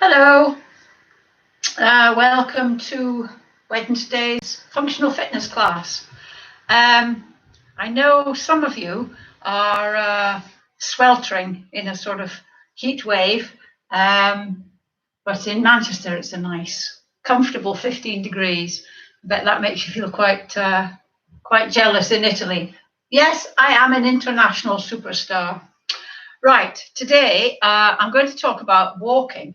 Hello, welcome to Wednesday's functional fitness class. I know some of you are sweltering in a sort of heat wave, but in Manchester it's a nice, comfortable 15 degrees. I bet that makes you feel quite jealous in Italy. Yes, I am an international superstar. Right, today I'm going to talk about walking.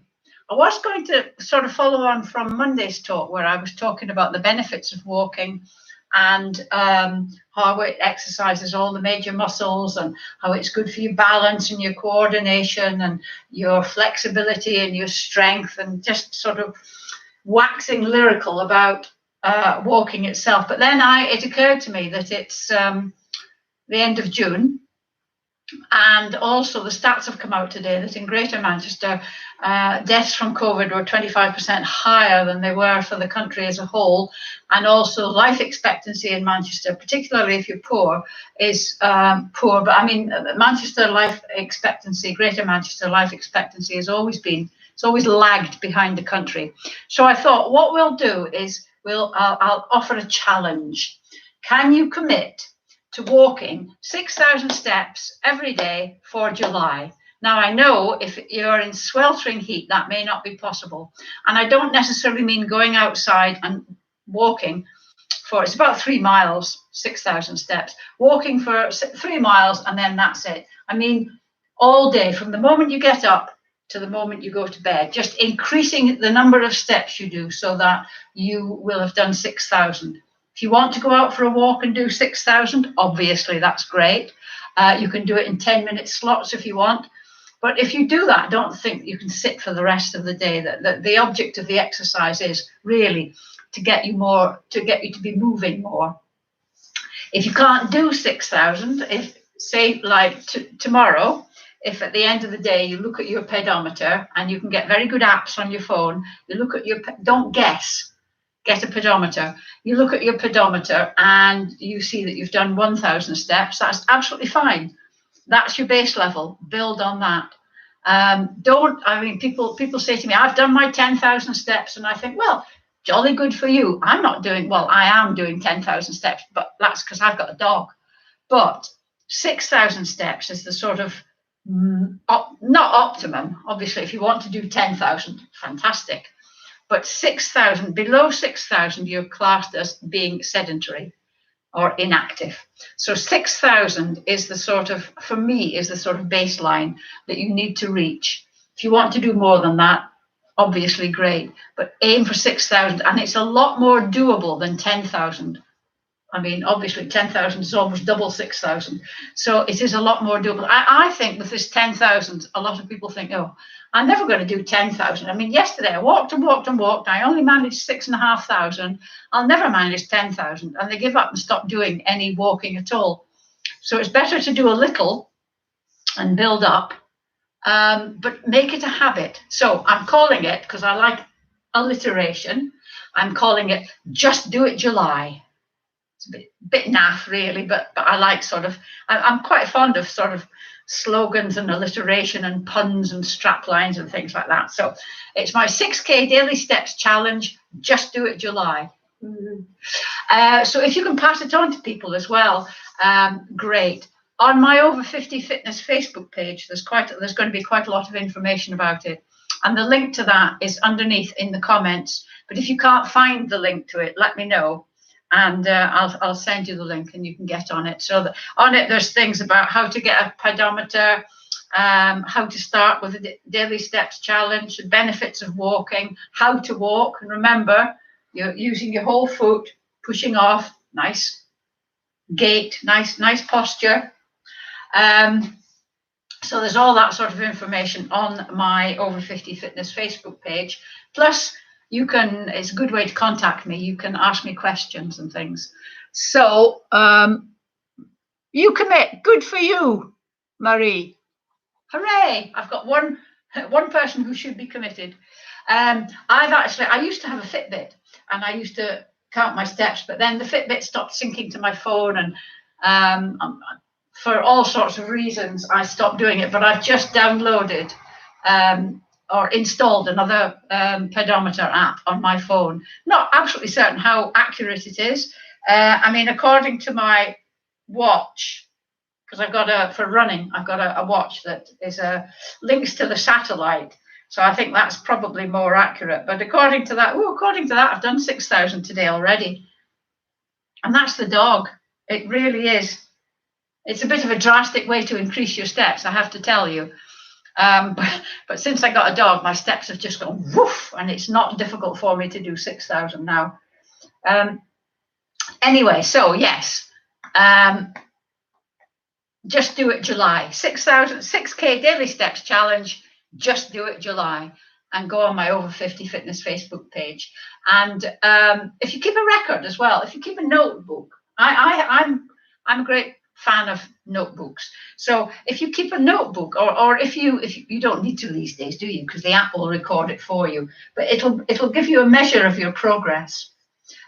I was going to sort of follow on from Monday's talk where I was talking about the benefits of walking and how it exercises all the major muscles and how it's good for your balance and your coordination and your flexibility and your strength, and just sort of waxing lyrical about walking itself. But then it occurred to me that it's the end of June. And also the stats have come out today that in Greater Manchester, deaths from COVID were 25% higher than they were for the country as a whole. And also life expectancy in Manchester, particularly if you're poor, is poor. But I mean, Manchester life expectancy, Greater Manchester life expectancy has always been, it's always lagged behind the country. So I thought what we'll do is I'll offer a challenge. Can you commit to walking 6,000 steps every day for July? Now, I know if you're in sweltering heat, that may not be possible. And I don't necessarily mean going outside and walking for, it's about 3 miles, 6,000 steps, walking for 3 miles, and then that's it. I mean, all day, from the moment you get up to the moment you go to bed, just increasing the number of steps you do so that you will have done 6,000. If you want to go out for a walk and do 6,000, obviously that's great. You can do it in 10-minute slots if you want. But if you do that, don't think you can sit for the rest of the day. The object of the exercise is really to get you more, to get you to be moving more. If you can't do 6,000, if say like tomorrow, if at the end of the day you look at your pedometer, and you can get very good apps on your phone, you look at your, don't guess. Get a pedometer. You look at your pedometer and you see that you've done 1,000 steps. That's absolutely fine. That's your base level. Build on that. People say to me, I've done my 10,000 steps, and I think, well, jolly good for you. I am doing 10,000 steps, but that's because I've got a dog. But 6,000 steps is the sort of not optimum. Obviously, if you want to do 10,000, fantastic. But 6,000, below 6,000, you're classed as being sedentary or inactive. So 6,000 is the sort of, for me, is the sort of baseline that you need to reach. If you want to do more than that, obviously great, but aim for 6,000, and it's a lot more doable than 10,000. I mean, obviously 10,000 is almost double 6,000. So it is a lot more doable. I think with this 10,000, a lot of people think, oh, I'm never going to do 10,000. I mean, yesterday I walked and walked and walked. I only managed 6,500. I'll never manage 10,000. And they give up and stop doing any walking at all. So it's better to do a little and build up, but make it a habit. So I'm calling it, because I like alliteration, I'm calling it Just Do It July. It's a bit naff, really, but I like I'm quite fond of sort of slogans and alliteration and puns and strap lines and things like that. So it's my 6K daily steps challenge. Just Do It July. So if you can pass it on to people as well, great. On my Over 50 Fitness Facebook page, there's going to be quite a lot of information about it, and the link to that is underneath in the comments. But if you can't find the link to it, let me know, and I'll send you the link and you can get on it. So on it, there's things about how to get a pedometer, how to start with a daily steps challenge, the benefits of walking, how to walk. And remember, you're using your whole foot, pushing off, nice gait, nice posture. So there's all that sort of information on my Over 50 Fitness Facebook page. Plus, it's a good way to contact me. You can ask me questions and things. So you commit. Good for you, Marie. Hooray! I've got one person who should be committed. I used to have a Fitbit, and I used to count my steps, but then the Fitbit stopped syncing to my phone, and for all sorts of reasons, I stopped doing it. But I've just downloaded or installed another pedometer app on my phone. Not absolutely certain how accurate it is. I mean, according to my watch, because I've got for running, I've got a watch that is links to the satellite. So I think that's probably more accurate. But according to that, I've done 6,000 today already. And that's the dog. It really is. It's a bit of a drastic way to increase your steps, I have to tell you. But since I got a dog, my steps have just gone woof, and it's not difficult for me to do 6,000 now. Anyway, so yes, just do it July. 6K daily steps challenge, just do it July, and go on my Over 50 Fitness Facebook page. And if you keep a record as well, if you keep a notebook, I'm a great fan of notebooks. So if you keep a notebook, or if you don't need to these days, do you? Because the app will record it for you, but it'll give you a measure of your progress.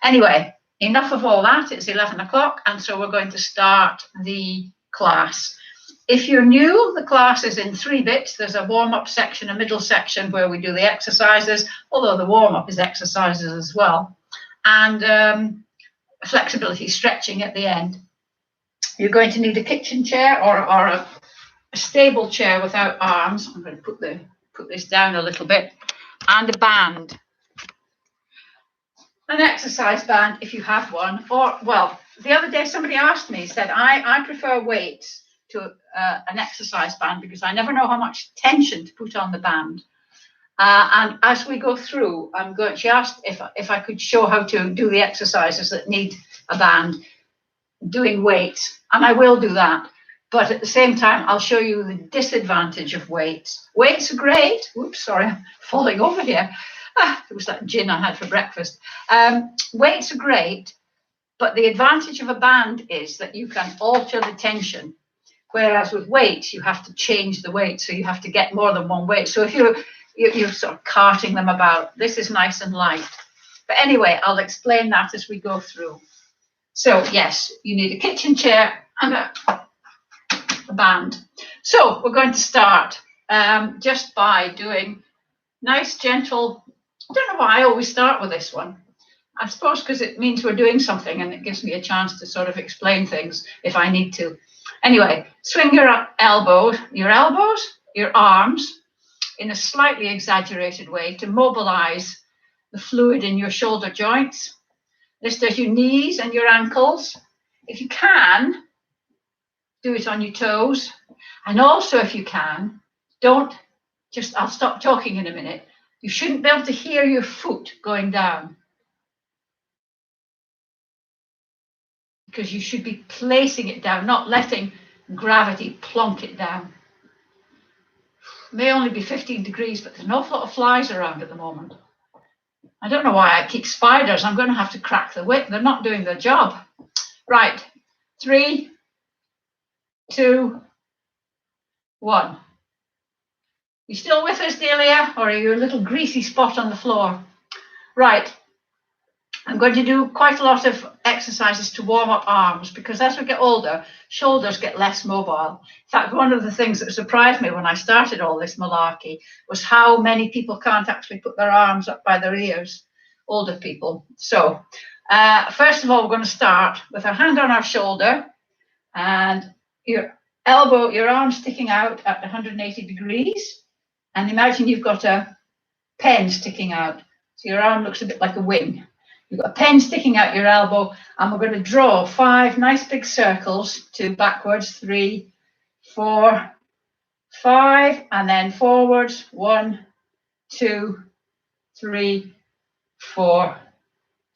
Anyway, enough of all that. It's 11 o'clock, and so we're going to start the class. If you're new, the class is in 3 bits. There's a warm-up section, a middle section where we do the exercises, although the warm-up is exercises as well, and flexibility stretching at the end. You're going to need a kitchen chair or a stable chair without arms. I'm going to put this down a little bit, and a band. An exercise band if you have one. Or, well, the other day somebody asked me, said, I prefer weights to an exercise band because I never know how much tension to put on the band. And as we go through, she asked if I could show how to do the exercises that need a band, doing weights, and I will do that. But at the same time, I'll show you the disadvantage of weights. Weights are great. Oops, sorry, I'm falling over here. It was that gin I had for breakfast. Weights are great, but the advantage of a band is that you can alter the tension. Whereas with weights, you have to change the weight, so you have to get more than one weight. So if you're sort of carting them about, this is nice and light. But anyway, I'll explain that as we go through. So yes, you need a kitchen chair and a band. So we're going to start just by doing nice, gentle. I don't know why I always start with this one. I suppose because it means we're doing something and it gives me a chance to sort of explain things if I need to. Anyway, swing your elbows, your arms in a slightly exaggerated way to mobilize the fluid in your shoulder joints. This does your knees and your ankles. If you can, do it on your toes. And also, if you can, I'll stop talking in a minute. You shouldn't be able to hear your foot going down, because you should be placing it down, not letting gravity plonk it down. It may only be 15 degrees, but there's an awful lot of flies around at the moment. I don't know why I keep spiders. I'm going to have to crack the whip. They're not doing their job. Right. 3, 2, 1. You still with us, Delia? Or are you a little greasy spot on the floor? Right. I'm going to do quite a lot of exercises to warm up arms, because as we get older, shoulders get less mobile. In fact, one of the things that surprised me when I started all this malarkey was how many people can't actually put their arms up by their ears, older people. So first of all, we're going to start with our hand on our shoulder and your elbow, your arm sticking out at 180 degrees. And imagine you've got a pen sticking out. So your arm looks a bit like a wing. You've got a pen sticking out your elbow, and we're going to draw 5 nice big circles, 2 backwards, 3, 4, 5, and then forwards, 1, 2, 3, 4,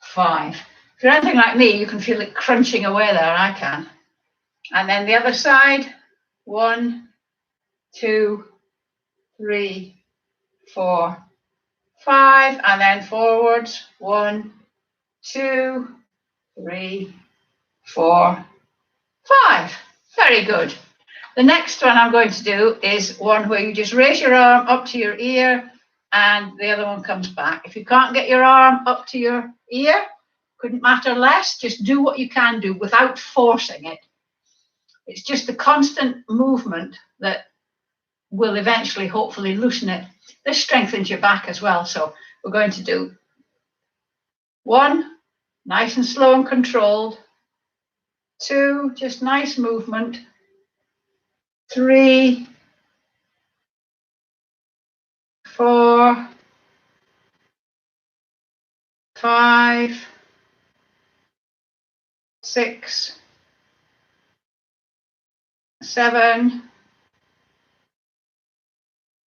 5. If you're anything like me, you can feel it crunching away there, and I can. And then the other side, 1, 2, 3, 4, 5, and then forwards, 1, 2, 3, 4, 5. Very good. The next one I'm going to do is one where you just raise your arm up to your ear and the other one comes back. If you can't get your arm up to your ear, couldn't matter less. Just do what you can do without forcing it. It's just the constant movement that will eventually, hopefully, loosen it. This strengthens your back as well. So we're going to do 1, nice and slow and controlled. 2, just nice movement. 3, 4, 5, 6, 7,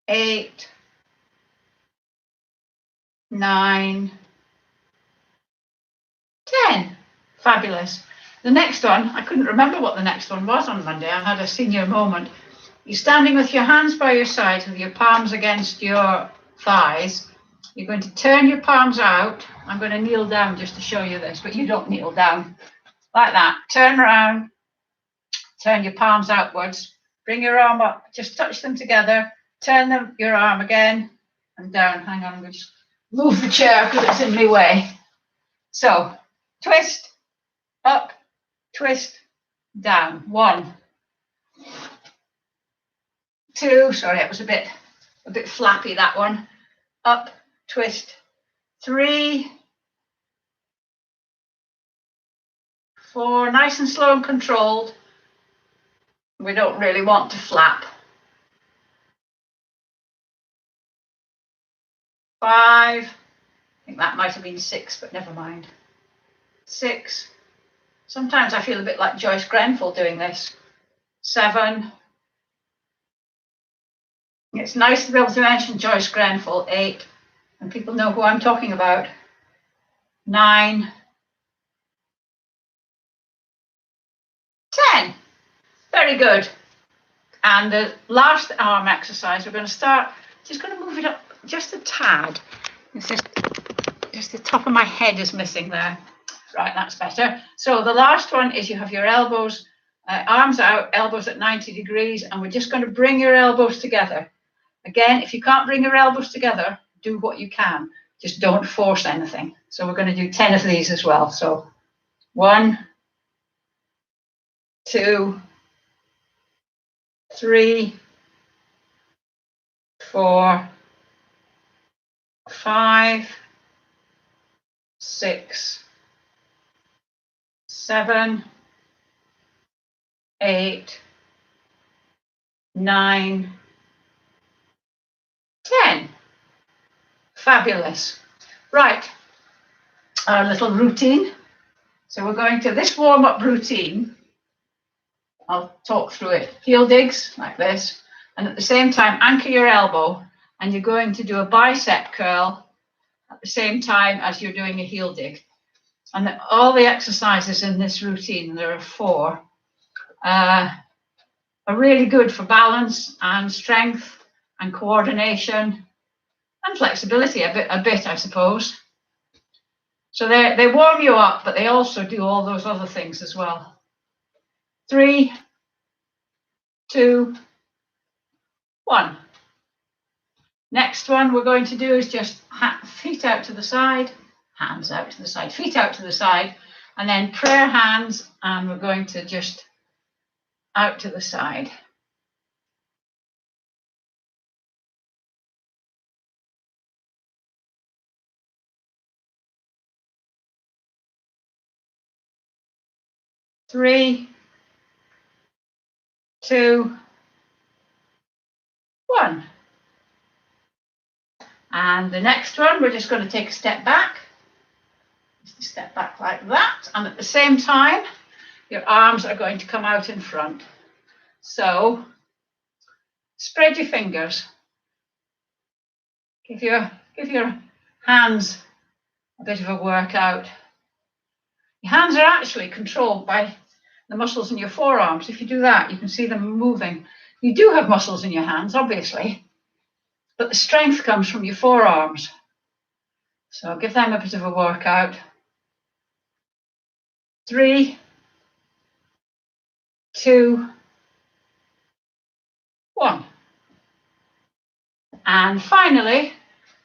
8, 9, 10. Fabulous. The next one, I couldn't remember what the next one was on Monday. I had a senior moment. You're standing with your hands by your sides with your palms against your thighs. You're going to turn your palms out. I'm going to kneel down just to show you this, but you don't kneel down. Like that. Turn around. Turn your palms outwards. Bring your arm up. Just touch them together. Turn them, your arm again and down. Hang on, I'm going to just move the chair because it's in my way. So, twist, up, twist, down. 1, 2, sorry, it was a bit flappy, that one. Up, twist. 3, 4, nice and slow and controlled. We don't really want to flap. 5, I think that might have been 6, but never mind. 6, sometimes I feel a bit like Joyce Grenfell doing this. 7, it's nice to be able to mention Joyce Grenfell. 8, and people know who I'm talking about. 9, 10. Very good. And the last arm exercise, we're going to start, just going to move it up just a tad. It's just the top of my head is missing there. Right, that's better. So the last one is you have your elbows, arms out, elbows at 90 degrees, and we're just going to bring your elbows together. Again, if you can't bring your elbows together, do what you can. Just don't force anything. So we're going to do 10 of these as well. So 1, 2, 3, 4, 5, 6, 7, 8, 9, 10. Fabulous. Right, our little routine. So we're going to this warm-up routine. I'll talk through it. Heel digs like this, and at the same time anchor your elbow, and you're going to do a bicep curl at the same time as you're doing a heel dig. And all the exercises in this routine, there are 4, are really good for balance and strength and coordination and flexibility a bit, I suppose. So they warm you up, but they also do all those other things as well. 3, 2, 1. Next one we're going to do is just feet out to the side, hands out to the side, feet out to the side, and then prayer hands, and we're going to just out to the side. Three, 2, 1. And the next one, we're just going to take a step back. Just a step back like that. And at the same time, your arms are going to come out in front. So spread your fingers. Give your hands a bit of a workout. Your hands are actually controlled by the muscles in your forearms. If you do that, you can see them moving. You do have muscles in your hands, obviously, but the strength comes from your forearms. So give them a bit of a workout. 3, 2, 1. And finally,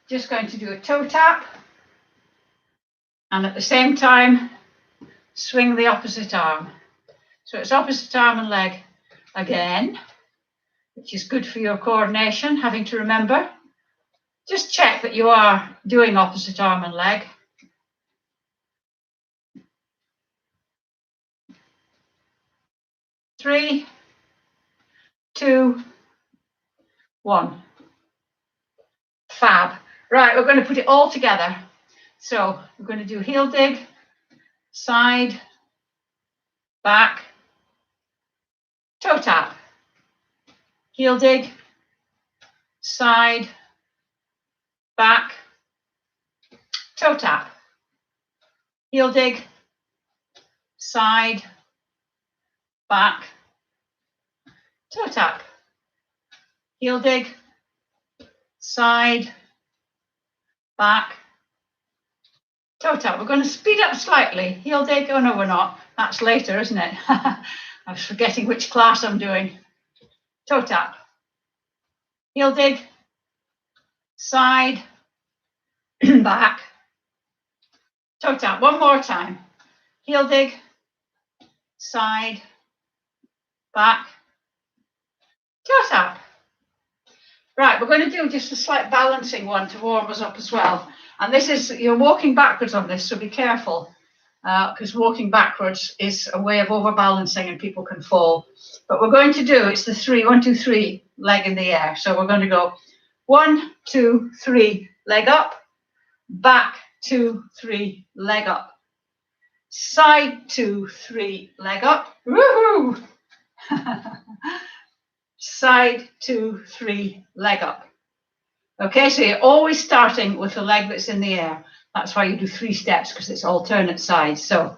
just going to do a toe tap. And at the same time, swing the opposite arm. So it's opposite arm and leg again. which is good for your coordination, having to remember. Just check that you are doing opposite arm and leg. 3, 2, 1. Fab. Right, we're going to put it all together. So we're going to do heel dig, side, back, toe tap. Heel dig, side, back, toe tap. Heel dig, side, back, toe tap. Heel dig, side, back, toe tap. We're going to speed up slightly. Heel dig, oh no, we're not. That's later, isn't it? I was forgetting which class I'm doing. Toe tap. Heel dig, side, back, toe tap. One more time. Heel dig, side, back, toe tap. Right, we're going to do just a slight balancing one to warm us up as well. And this is, you're walking backwards on this, so be careful, because walking backwards is a way of overbalancing and people can fall. But we're going to do, it's the 3, 1, 2, 3, leg in the air. So we're going to go 1, 2, 3, leg up, back, 2, 3, leg up, side, 2, 3, leg up, woohoo! Side, 2, 3, leg up. Okay, so you're always starting with the leg that's in the air. That's why you do 3 steps, because it's alternate sides. So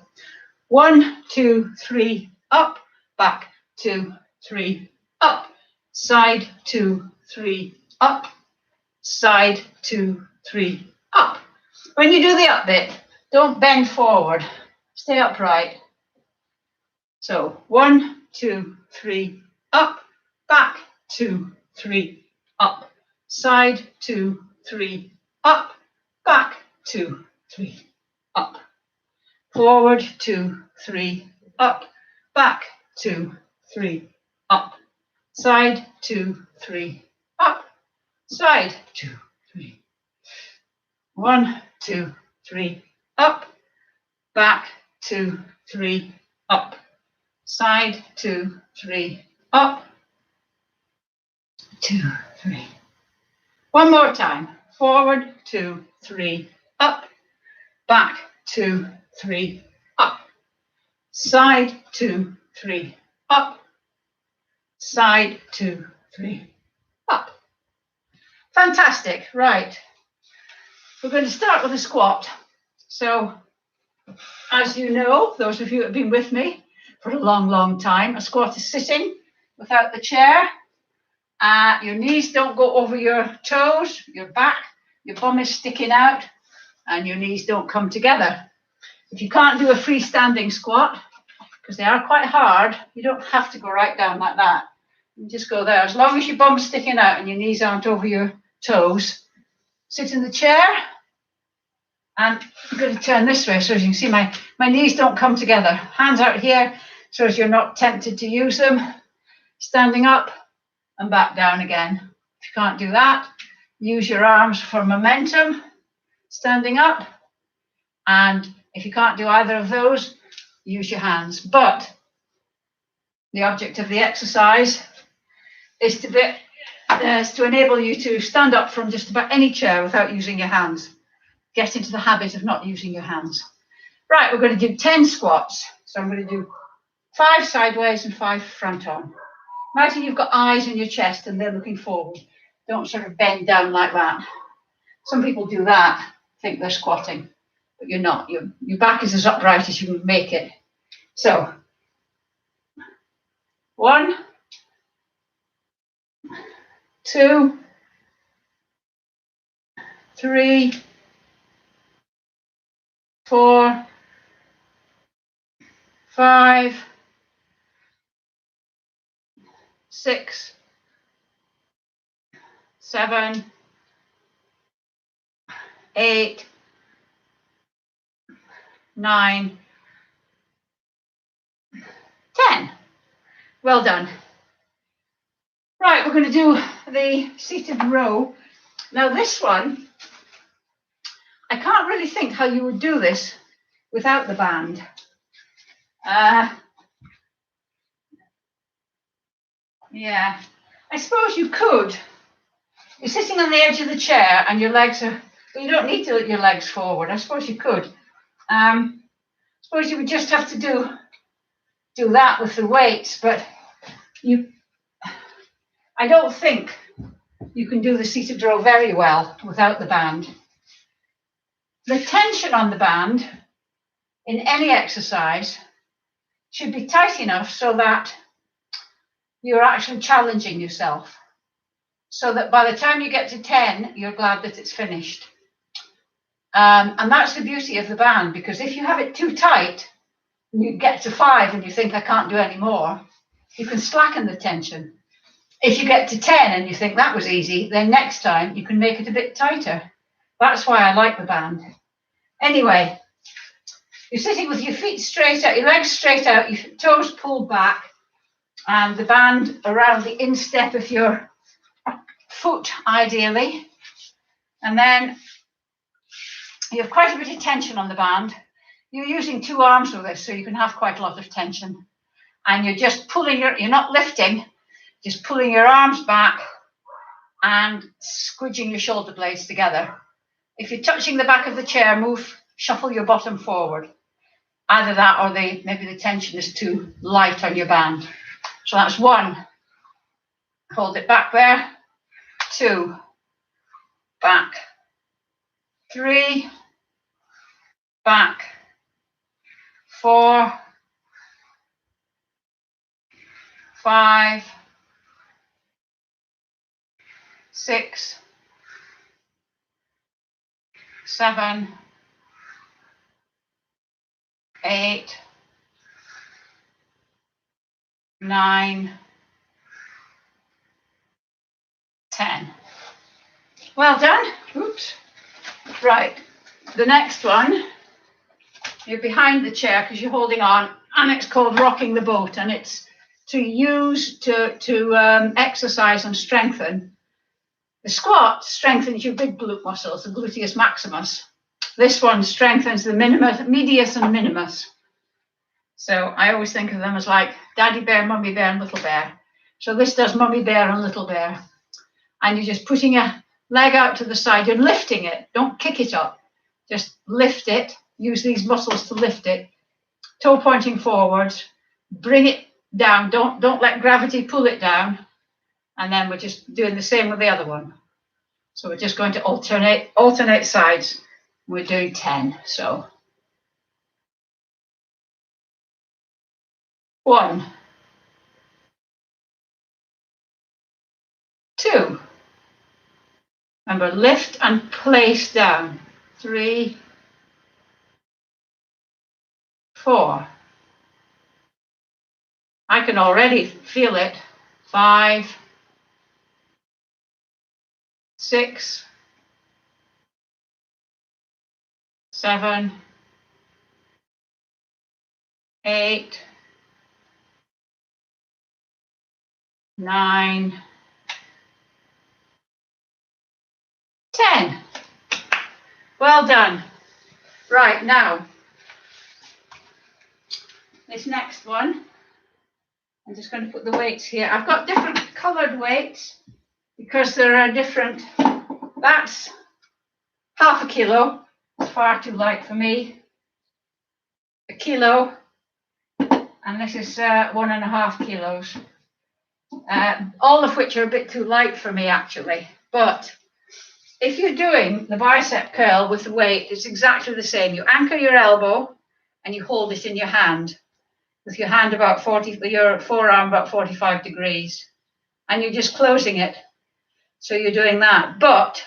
1, 2, 3, up, back, 2, 3, up, side, 2, 3, up, side, 2, 3, up. When you do the up bit, don't bend forward. Stay upright. So 1, 2, 3, up, back, 2, 3, up, side, 2, 3, up, back, 2, 3, up, forward, 2, 3, up, back, 2, 3, up, side, 2, 3, up, side, 2, 3. 1, 2, 3, up, back, 2, 3, up, side, 2, 3, up, 2, 3. One more time. Forward, 2, 3, up, back, 2, 3, up, side, 2, 3, up, side, 2, 3, up. Fantastic. Right. We're going to start with a squat. So, as you know, those of you who have been with me for a long, long time, a squat is sitting without the chair. Your knees don't go over your toes, your back, your bum is sticking out, and your knees don't come together. If you can't do a freestanding squat, because they are quite hard, you don't have to go right down like that. You just go there. As long as your bum's sticking out and your knees aren't over your toes, sit in the chair. And I'm going to turn this way so as you can see my knees don't come together. Hands out here so as you're not tempted to use them. Standing up and back down again. If you can't do that, use your arms for momentum. Standing up. And if you can't do either of those, use your hands. But the object of the exercise is to enable you to stand up from just about any chair without using your hands. Get into the habit of not using your hands. Right, we're going to do 10 squats. So I'm going to do 5 sideways and 5 front on. Imagine you've got eyes in your chest and they're looking forward. Don't sort of bend down like that. Some people do that, think they're squatting, but you're not. Your back is as upright as you can make it. So, 1, 2, 3, 4, 5, 6, 7, 8, 9, 10. Well done. Right, we're going to do the seated row. Now this one, I can't really think how you would do this without the band. Yeah, I suppose you could. You're sitting on the edge of the chair and your legs are, well, you don't need to let your legs forward. I suppose you could. I suppose you would just have to do that with the weights, but I don't think you can do the seated row very well without the band. The tension on the band in any exercise should be tight enough so that you're actually challenging yourself, so that by the time you get to 10, you're glad that it's finished. And that's the beauty of the band, because if you have it too tight, and you get to 5 and you think, I can't do any more, you can slacken the tension. If you get to 10 and you think that was easy, then next time you can make it a bit tighter. That's why I like the band. Anyway, you're sitting with your feet straight out, your legs straight out, your toes pulled back, and the band around the instep of your foot, ideally. And then you have quite a bit of tension on the band. You're using 2 arms with this, so you can have quite a lot of tension. And you're just pulling you're not lifting, just pulling your arms back and squidging your shoulder blades together. If you're touching the back of the chair, shuffle your bottom forward. Either that or maybe the tension is too light on your band. So that's 1. Hold it back there. 2. Back. 3. Back. 4. 5. 6. 7. 8. 9. 10. Well done. Oops. Right. The next one, you're behind the chair because you're holding on, and it's called rocking the boat, and it's to use to exercise and strengthen. The squat strengthens your big glute muscles, the gluteus maximus. This one strengthens the medius and minimus. So I always think of them as like daddy bear, mummy bear, and little bear. So this does mummy bear and little bear. And you're just putting a leg out to the side and lifting it. Don't kick it up. Just lift it. Use these muscles to lift it. Toe pointing forwards. Bring it down. Don't let gravity pull it down. And then we're just doing the same with the other one. So we're just going to alternate sides. We're doing 10. So 1, 2. Remember, lift and place down. 3, 4. I can already feel it. 5, 6, 7, 8, 9, 10. Well done. Right, now, this next one, I'm just going to put the weights here. I've got different coloured weights because there are different. That's half a kilo. It's far too light for me. A kilo. And this is 1.5 kilos. All of which are a bit too light for me, actually. But if you're doing the bicep curl with the weight, it's exactly the same. You anchor your elbow and you hold it in your hand, with your hand about your forearm about 45 degrees. And you're just closing it. So you're doing that. But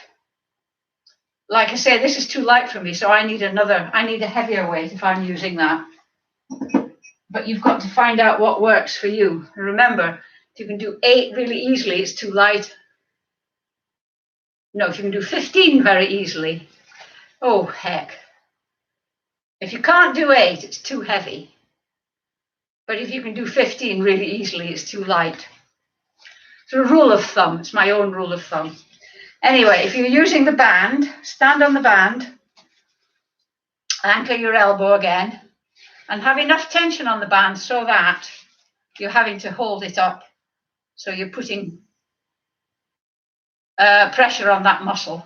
like I say, this is too light for me, so I need a heavier weight if I'm using that. But you've got to find out what works for you. And remember, if you can do 8 really easily, it's too light. No, if you can do 15 very easily, oh heck. If you can't do 8, it's too heavy. But if you can do 15 really easily, it's too light. It's a rule of thumb. It's my own rule of thumb. Anyway, if you're using the band, stand on the band, anchor your elbow again, and have enough tension on the band so that you're having to hold it up. So you're putting pressure on that muscle.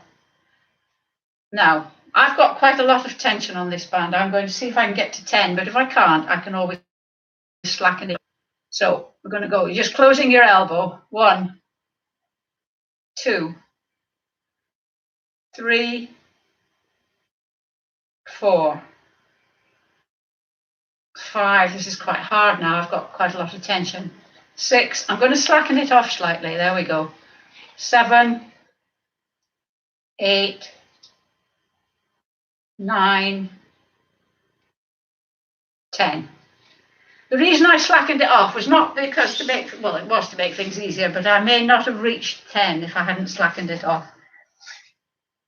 Now, I've got quite a lot of tension on this band. I'm going to see if I can get to 10, but if I can't, I can always slacken it. So we're going to go. You're just closing your elbow. 1, 2, 3, 4, 5. This is quite hard now. I've got quite a lot of tension. 6. I'm going to slacken it off slightly. There we go. 7, 8, 9, 10. The reason I slackened it off was not because to make, well, it was to make things easier, but I may not have reached 10 if I hadn't slackened it off.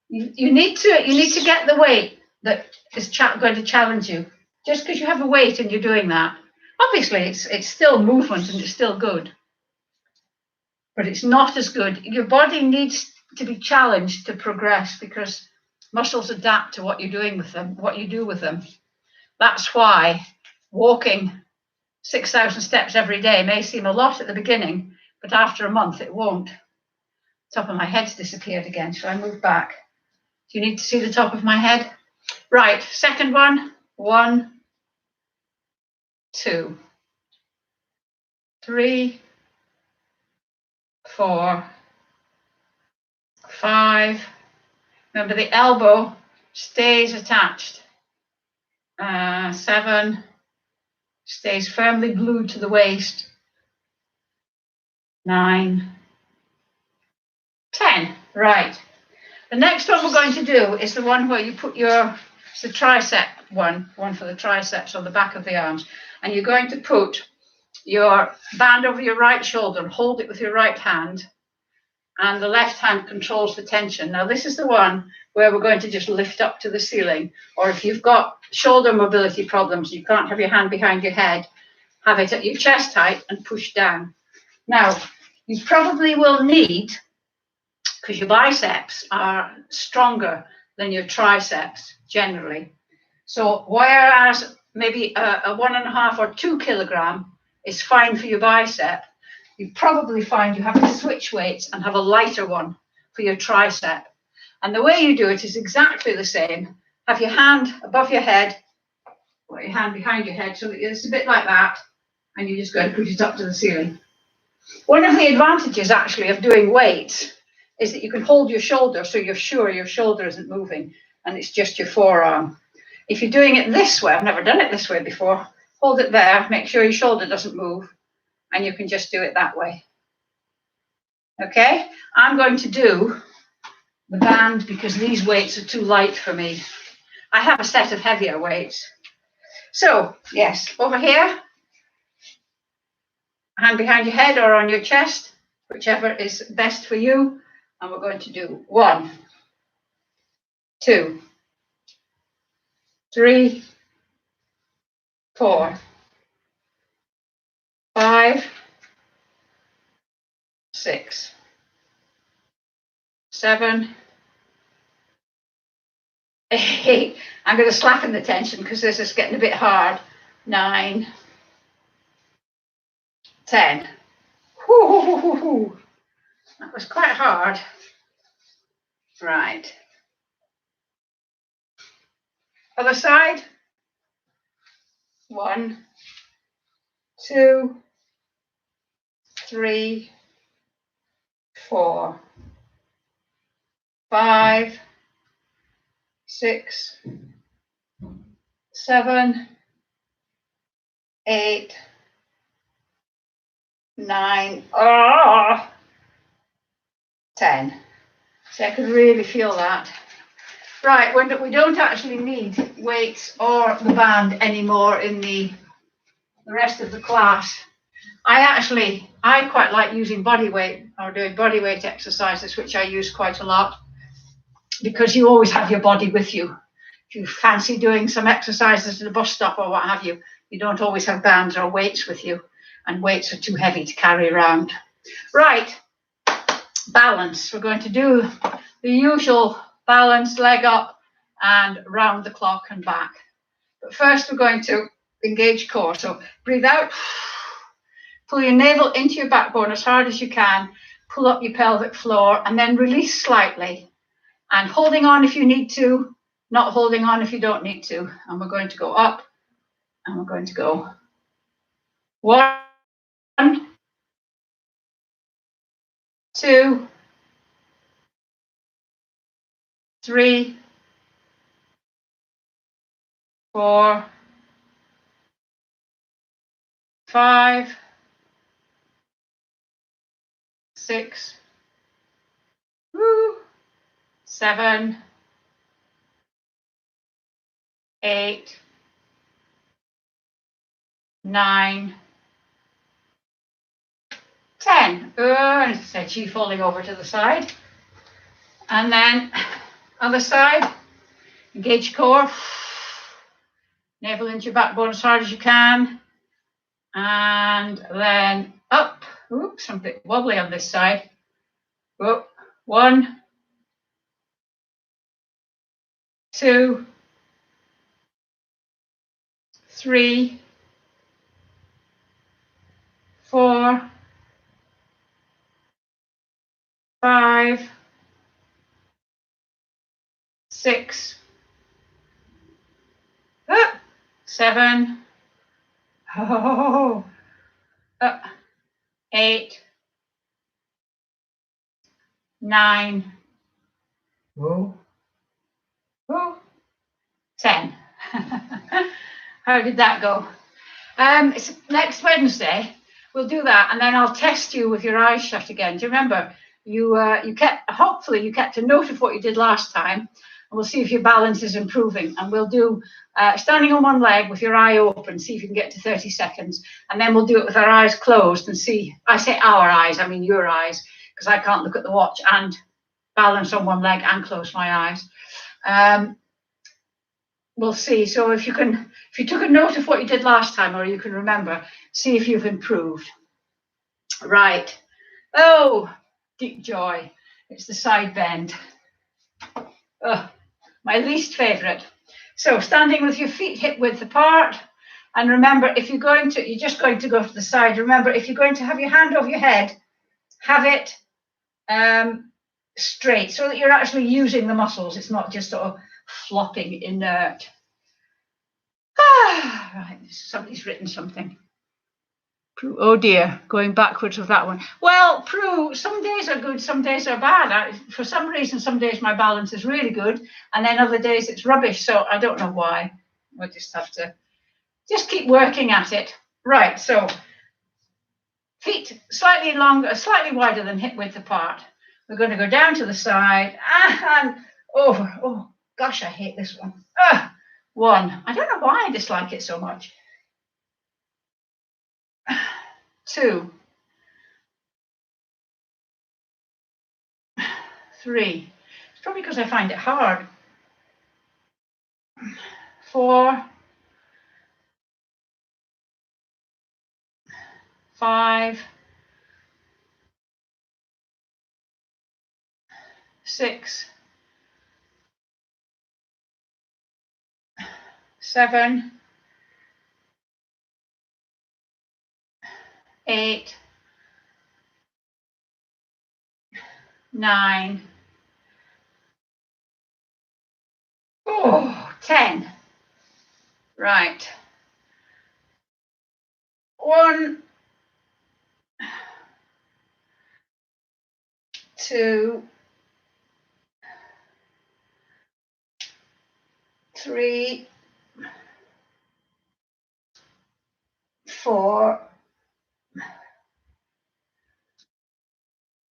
You need to get the weight that is going to challenge you. Just because you have a weight and you're doing that, obviously it's still movement and it's still good, but it's not as good. Your body needs to be challenged to progress because muscles adapt to what you're doing with them, what you do with them. That's why walking 6,000 steps every day may seem a lot at the beginning, but after a month it won't. Top of my head's disappeared again. Shall I move back? Do you need to see the top of my head? Right, second one. 1, 2, 3, 4, 5. Remember the elbow stays attached. 7. Stays firmly glued to the waist. 9, 10. Right. The next one we're going to do is the one where you put it's the tricep one for the triceps on the back of the arms. And you're going to put your band over your right shoulder and hold it with your right hand. And the left hand controls the tension. Now, this is the one where we're going to just lift up to the ceiling. Or if you've got shoulder mobility problems, you can't have your hand behind your head, have it at your chest height and push down. Now, you probably will need, because your biceps are stronger than your triceps generally. So whereas maybe a 1.5 or 2 kilogram is fine for your bicep, you probably find you have to switch weights and have a lighter one for your tricep. And the way you do it is exactly the same. Have your hand above your head, or your hand behind your head, so that it's a bit like that, and you just go and put it up to the ceiling. One of the advantages actually of doing weights is that you can hold your shoulder so you're sure your shoulder isn't moving and it's just your forearm. If you're doing it this way, I've never done it this way before, hold it there, make sure your shoulder doesn't move, and you can just do it that way. Okay, I'm going to do the band because these weights are too light for me. I have a set of heavier weights. So, yes, over here, hand behind your head or on your chest, whichever is best for you. And we're going to do 1, 2, 3, 4, 5, 6, 7, 8. I'm going to slacken the tension because this is getting a bit hard. 9, 10. Whoo, that was quite hard. Right. Other side. 1, 2, 3, 4, 5, 6, 7, 8, 9, 10. So I could really feel that. Right, we don't actually need weights or the band anymore in the rest of the class. I quite like using body weight or doing body weight exercises, which I use quite a lot, because you always have your body with you. If you fancy doing some exercises at a bus stop or what have you, you don't always have bands or weights with you, and weights are too heavy to carry around. Right, balance. We're going to do the usual balance, leg up and round the clock and back. But first we're going to engage core. So breathe out, pull your navel into your backbone as hard as you can, pull up your pelvic floor and then release slightly. And holding on if you need to, not holding on if you don't need to. And we're going to go up and we're going to go 1, 2, 3, 4, 5, 6, 7, 8, 9, 10. And it's edgy, falling over to the side. And then other side, engage core. Navel into your backbone as hard as you can. And then up. Oops, I'm a bit wobbly on this side. Oh, 1, 2, 3, 4, 5, 6, 7, 8, 9, 10. How did that go? It's next Wednesday. We'll do that, and then I'll test you with your eyes shut again. Do you remember? Hopefully you kept a note of what you did last time, and we'll see if your balance is improving. And we'll do standing on one leg with your eye open, see if you can get to 30 seconds, and then we'll do it with our eyes closed and see. I say our eyes, I mean your eyes, because I can't look at the watch and balance on one leg and close my eyes. We'll see. So if you took a note of what you did last time, or you can remember, see if you've improved. Right. Oh, deep joy. It's the side bend. My least favorite. So standing with your feet hip width apart. And remember, if you're just going to go to the side, remember, if you're going to have your hand over your head, have it straight so that you're actually using the muscles. It's not just sort of flopping inert. Right, somebody's written something. Prue, oh dear, going backwards with that one. Well, Prue, some days are good, some days are bad. For some reason, some days my balance is really good, and then other days it's rubbish. So I don't know why. We'll just have to keep working at it. Right, so feet slightly longer, slightly wider than hip width apart. We're going to go down to the side and over. Oh gosh, I hate this one. 1. I don't know why I dislike it so much. 2, 3. It's probably because I find it hard. 4, 5, 6, 7, 8, 9, 10. Right. 1, 2, 3, 4,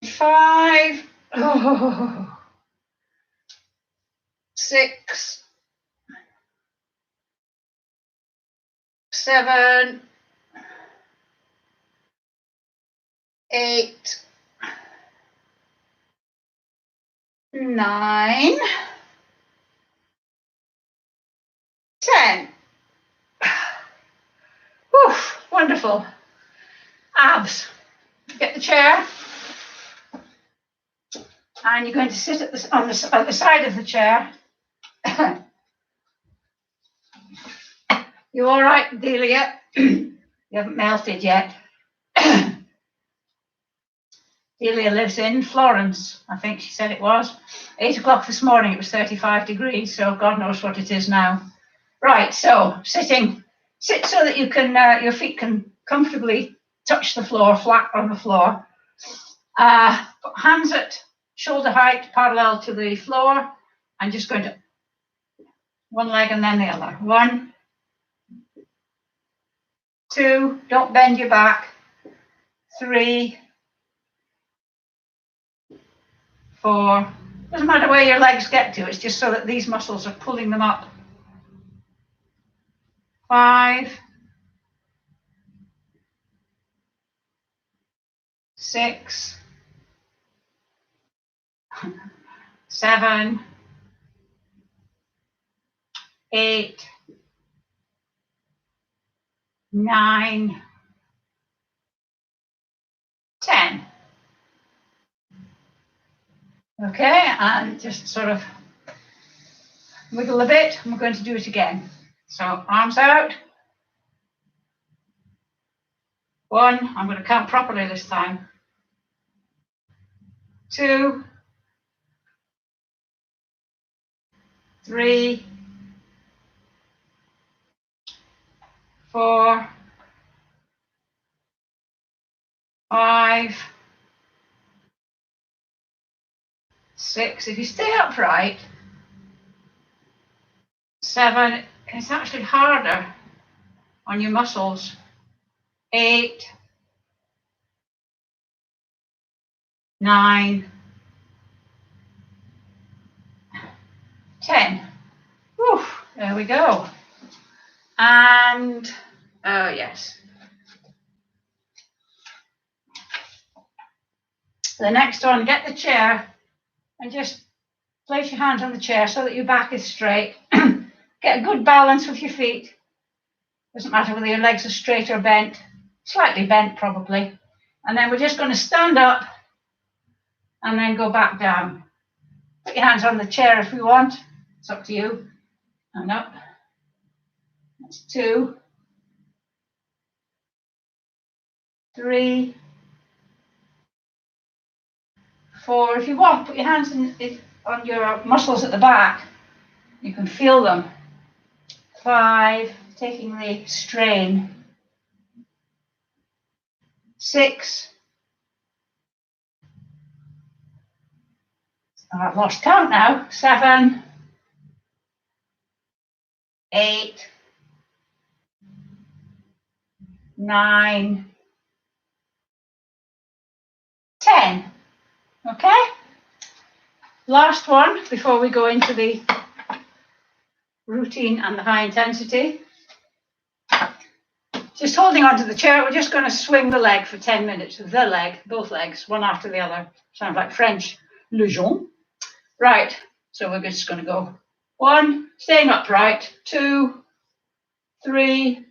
5, 6, 7, 8, 9, 10. Whew, wonderful. Abs. Get the chair. And you're going to sit at the side of the chair. You all right, Delia? You haven't melted yet. Delia lives in Florence, I think she said it was. 8 o'clock this morning, it was 35 degrees, so God knows what it is now. Right, so sit so that you can, your feet can comfortably touch the floor, flat on the floor. Hands at shoulder height, parallel to the floor. I'm just going to one leg and then the other. 1, 2, don't bend your back. 3, 4. Doesn't matter where your legs get to, it's just so that these muscles are pulling them up. 5, 6, 7, 8, 9, 10. Okay, and just sort of wiggle a bit, and we're going to do it again. So arms out. 1, I'm going to count properly this time. 2, 3, 4, 5, 6. If you stay upright, 7. It's actually harder on your muscles. 8, 9, 10. Whew, there we go. And yes. The next one, get the chair and just place your hands on the chair so that your back is straight. Get a good balance with your feet. Doesn't matter whether your legs are straight or bent, slightly bent probably. And then we're just going to stand up and then go back down. Put your hands on the chair if you want. It's up to you. And up. That's 2, 3, 4. If you want, put your hands on your muscles at the back. You can feel them. 5, taking the strain. 6. I've lost count now. 7, 8, 9, 10. Okay? Last one before we go into the routine and the high intensity. Just holding onto the chair, we're just going to swing the leg for 10 minutes. The leg, both legs, one after the other. Sounds like French. Le jonc. Right, so we're just going to go 1, staying upright, 2, 3,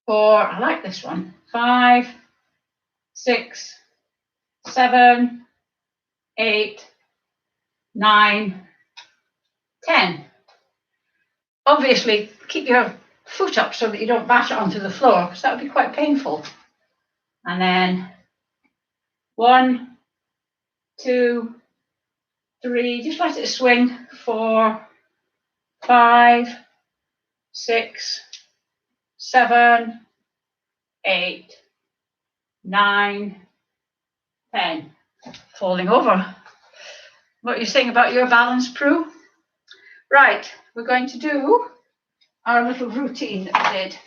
4, I like this one, 5, 6, 7, 8, 9, 10. Obviously, keep your foot up so that you don't bash it onto the floor, because that would be quite painful. And then 1, 2, 3, just let it swing. 4, 5, 6, 7, 8, 9, 10. Falling over. What are you saying about your balance, Prue? Right, we're going to do our little routine that we did.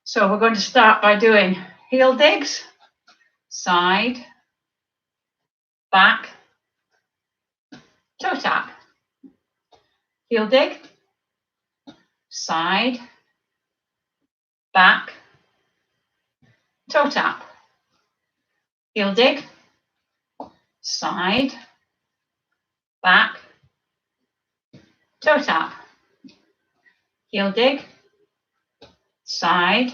So we're going to start by doing heel digs, side, back, toe tap. Heel dig, side, back, toe tap. Heel dig, side, back, toe tap. Heel dig, side,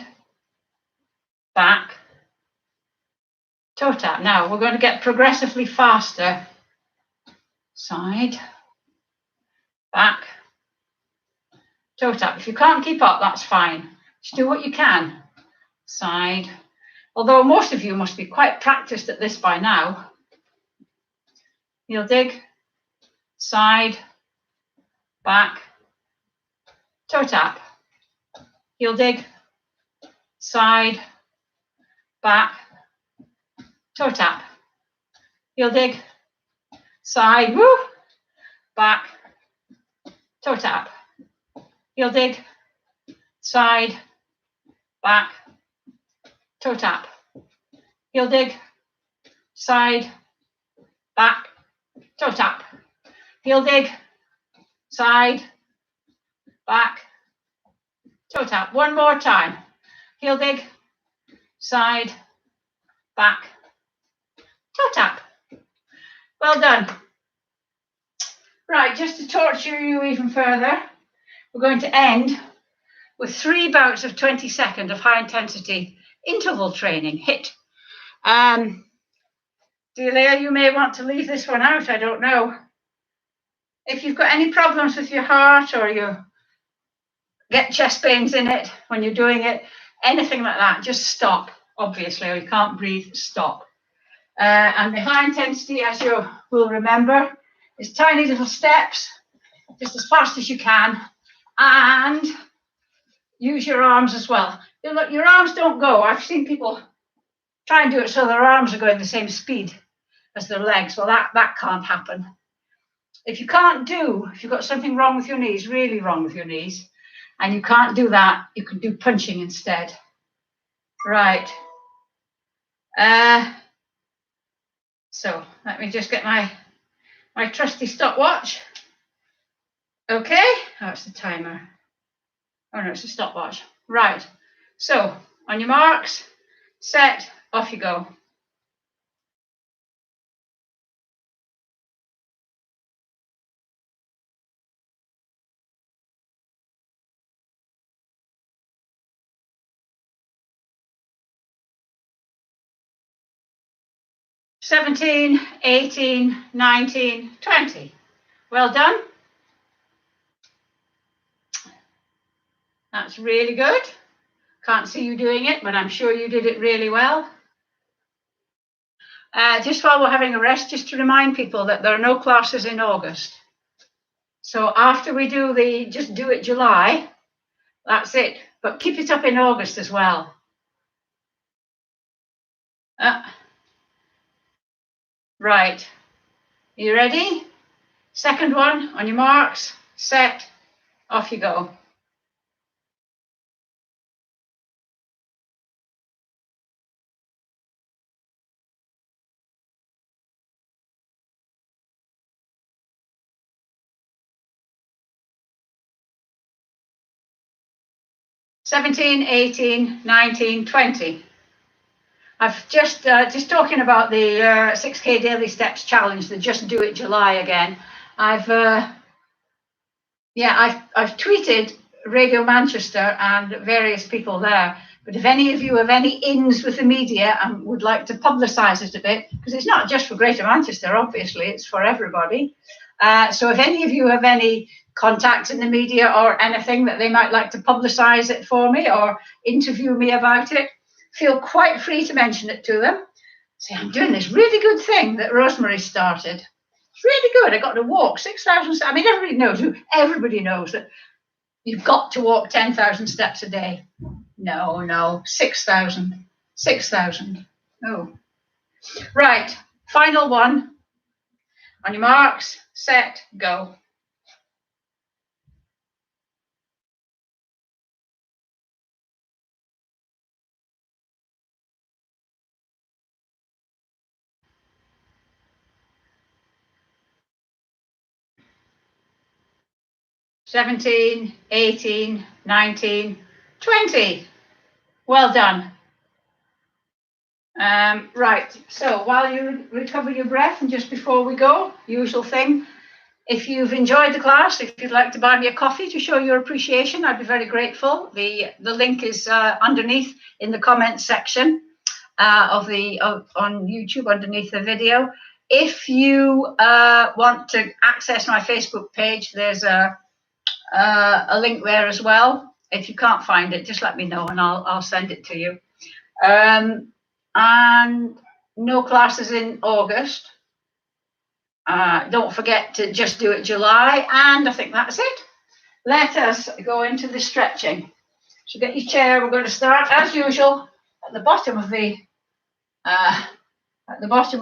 back, toe tap. Now we're going to get progressively faster. Side, back, toe tap. If you can't keep up, that's fine. Just do what you can. Side. Although most of you must be quite practiced at this by now. Heel dig, side, back, toe tap. Heel dig, side, back, toe tap. Heel dig, side, woo, back, toe tap. Heel dig, side, back, toe tap. Heel dig, side, back, toe tap. Heel dig, side, back, toe tap. One more time. Heel dig, side, back, toe tap. Well done. Right, just to torture you even further, we're going to end with 3 bouts of 20-second of high intensity interval training, HIIT. Delia, you may want to leave this one out, I don't know. If you've got any problems with your heart or you get chest pains in it when you're doing it, anything like that, just stop, obviously, or you can't breathe, stop. And the high intensity, as you will remember, is tiny little steps, just as fast as you can, and use your arms as well. Look, your arms don't go. I've seen people try and do it so their arms are going the same speed as their legs. Well, that can't happen. If you've got something wrong with your knees, really wrong with your knees, and you can't do that, you can do punching instead. Right. So let me just get my trusty stopwatch. Okay. Oh, it's the timer. Oh no, it's a stopwatch. Right. So on your marks, set, off you go. "17, 18, 19, 20. Well done. That's really good. Can't see you doing it, but I'm sure you did it really well. Just while we're having a rest, just to remind people that there are no classes in August. So after we do the Just Do It July, that's it. But keep it up in August as well. Right. You ready? Second one, on your marks, set, off you go. "17, 18, 19, 20. I've just talking about the 6K Daily Steps Challenge, the Just Do It July again. I've tweeted Radio Manchester and various people there. But if any of you have any ins with the media and would like to publicise it a bit, because it's not just for Greater Manchester, obviously, it's for everybody. So if any of you have any contacts in the media or anything that they might like to publicise it for me or interview me about it, feel quite free to mention it to them. Say, I'm doing this really good thing that Rosemary started. It's really good. I got to walk 6,000. I mean, everybody knows that you've got to walk 10,000 steps a day. No, 6,000. 6,000. Oh. Right. Final one. On your marks, set, go. "17, 18, 19, 20. Well done. Right, so while you recover your breath and just before we go, usual thing, if you've enjoyed the class, if you'd like to buy me a coffee to show your appreciation, I'd be very grateful. The link is underneath in the comments section. on YouTube underneath the video. If you want to access my Facebook page, there's a link there as well. If you can't find it, just let me know and I'll send it to you. And no classes in August. Don't forget to just do it July, and I think that's it. Let us go into the stretching. So get your chair. We're going to start as usual at the bottom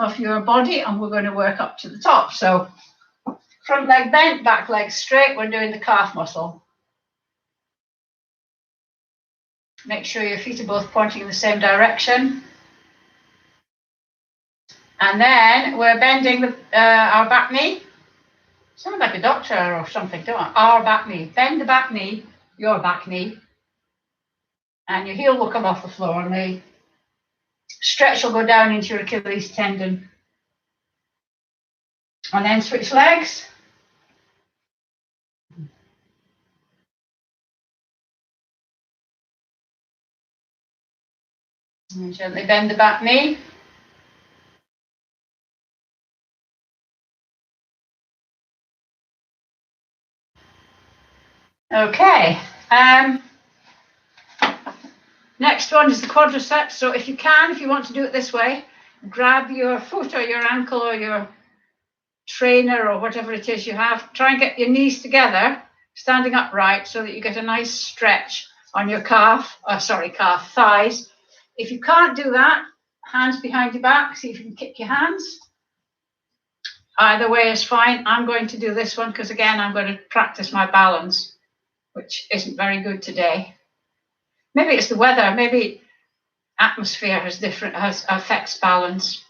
of your body, and we're going to work up to the top. So front leg bent, back leg straight. We're doing the calf muscle. Make sure your feet are both pointing in the same direction. And then we're bending our back knee. Sound like a doctor or something, don't I? Our back knee. Bend the back knee, your back knee. And your heel will come off the floor and the stretch will go down into your Achilles tendon. And then switch legs. And gently bend the back knee. Okay. Next one is the quadriceps. So if you want to do it this way, grab your foot or your ankle or your trainer or whatever it is you have. Try and get your knees together, standing upright, so that you get a nice stretch on your thighs. If you can't do that, hands behind your back. See if you can kick your hands. Either way is fine. I'm going to do this one because, again, I'm going to practice my balance, which isn't very good today. Maybe it's the weather. Maybe atmosphere affects balance.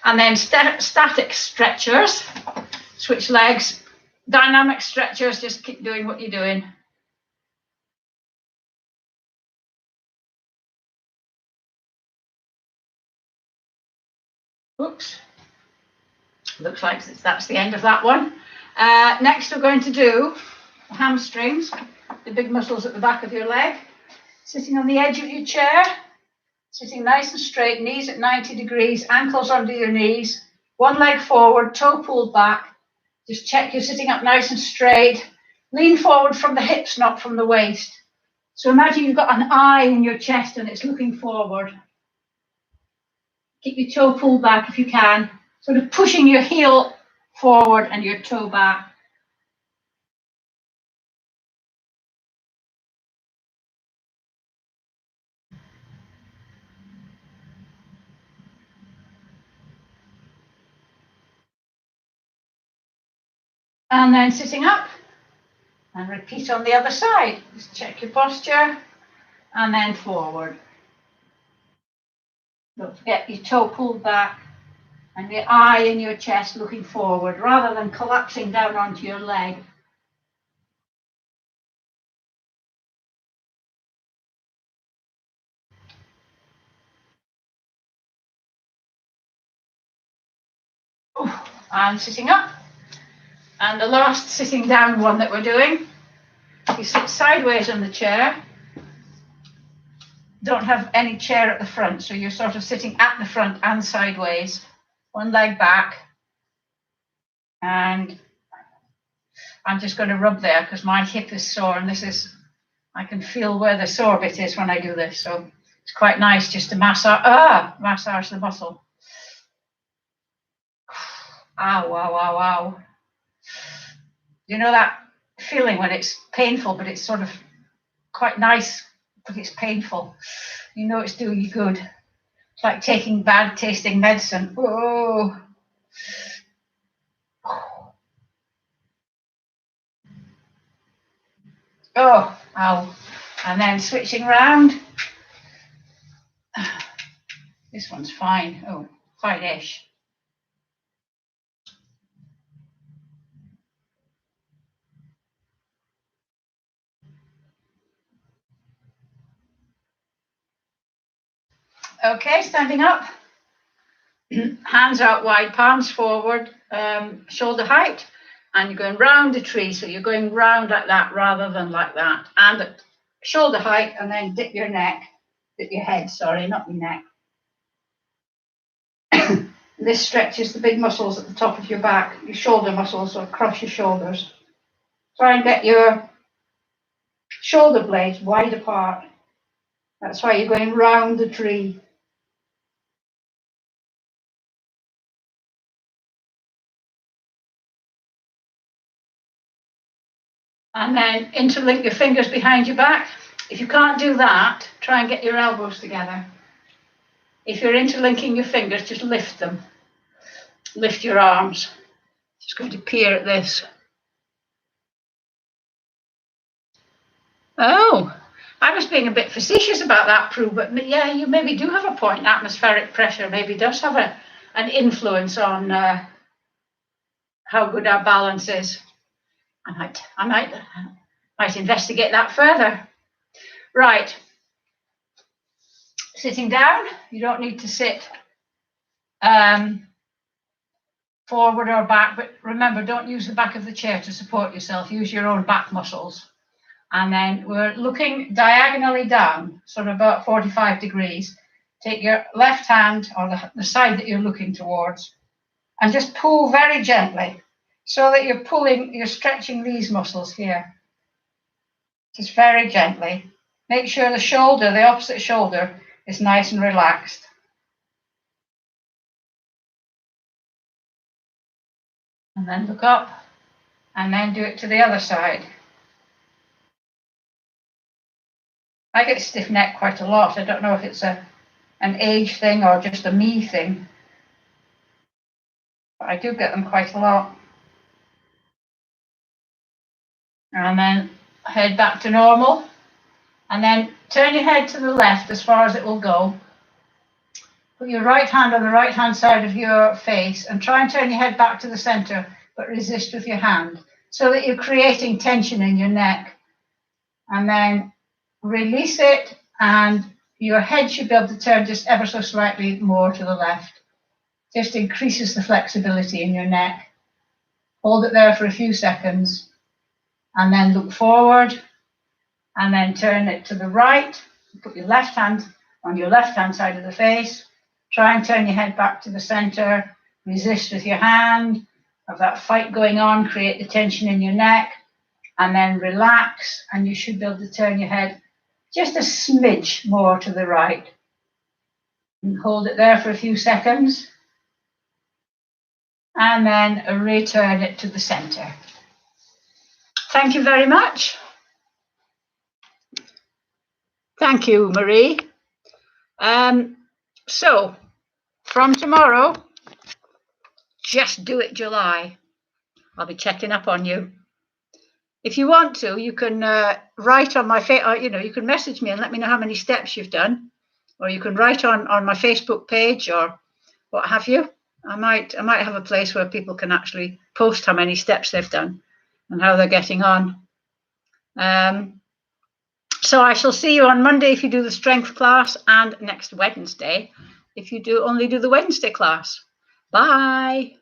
And then static stretchers. Switch legs. Dynamic stretchers. Just keep doing what you're doing. Oops. Looks like that's the end of that one. Next, we're going to do hamstrings, the big muscles at the back of your leg. Sitting on the edge of your chair, sitting nice and straight, knees at 90 degrees, ankles under your knees, one leg forward, toe pulled back. Just check you're sitting up nice and straight. Lean forward from the hips, not from the waist. So imagine you've got an eye in your chest and it's looking forward. Keep your toe pulled back if you can, sort of pushing your heel forward and your toe back. And then sitting up and repeat on the other side. Just check your posture and then forward. Don't forget your toe pulled back and the eye in your chest looking forward rather than collapsing down onto your leg. And sitting up. And the last sitting down one that we're doing, you sit sideways on the chair. Don't have any chair at the front, so you're sort of sitting at the front and sideways, one leg back. And I'm just going to rub there because my hip is sore, and I can feel where the sore bit is when I do this. So it's quite nice just to massage the muscle. Ow, ow, ow, ow. You know that feeling when it's painful, but it's sort of quite nice, but it's painful. You know it's doing you good. It's like taking bad tasting medicine. Oh. Oh, ow. And then switching round. This one's fine. Oh, fine-ish. Okay, standing up. Hands out wide, palms forward, shoulder height. And you're going round the tree. So you're going round like that rather than like that. And shoulder height, and then dip your head, sorry, not your neck. This stretches the big muscles at the top of your back, your shoulder muscles, or across your shoulders. Try and get your shoulder blades wide apart. That's why you're going round the tree. And then interlink your fingers behind your back. If you can't do that, try and get your elbows together. If you're interlinking your fingers, just lift them. Lift your arms. Just going to peer at this. Oh, I was being a bit facetious about that, Prue, but yeah, you maybe do have a point. Atmospheric pressure maybe does have an influence on how good our balance is. I might investigate that further. Right. Sitting down, you don't need to sit forward or back, but remember, don't use the back of the chair to support yourself. Use your own back muscles. And then we're looking diagonally down, sort of about 45 degrees. Take your left hand, or the side that you're looking towards, and just pull very gently, so that you're stretching these muscles here. Just very gently. Make sure the shoulder, the opposite shoulder, is nice and relaxed. And then look up, and then do it to the other side. I get stiff neck quite a lot. I don't know if it's an age thing or just a me thing, but I do get them quite a lot. And then head back to normal, and then turn your head to the left as far as it will go. Put your right hand on the right hand side of your face and try and turn your head back to the center, but resist with your hand, so that you're creating tension in your neck. And then release it, and your head should be able to turn just ever so slightly more to the left. Just increases the flexibility in your neck. Hold it there for a few seconds, and then look forward, and then turn it to the right. Put your left hand on your left hand side of the face. Try and turn your head back to the center. Resist with your hand. Have that fight going on. Create the tension in your neck, and then relax, and you should be able to turn your head just a smidge more to the right. And hold it there for a few seconds, and then return it to the center. Thank you very much. Thank you, Marie. So, from tomorrow, Just Do It July. I'll be checking up on you. If you want to, you can write on my you can message me and let me know how many steps you've done, or you can write on my Facebook page or what have you. I might have a place where people can actually post how many steps they've done and how they're getting on. So I shall see you on Monday if you do the strength class, and next Wednesday if you only do the Wednesday class. Bye.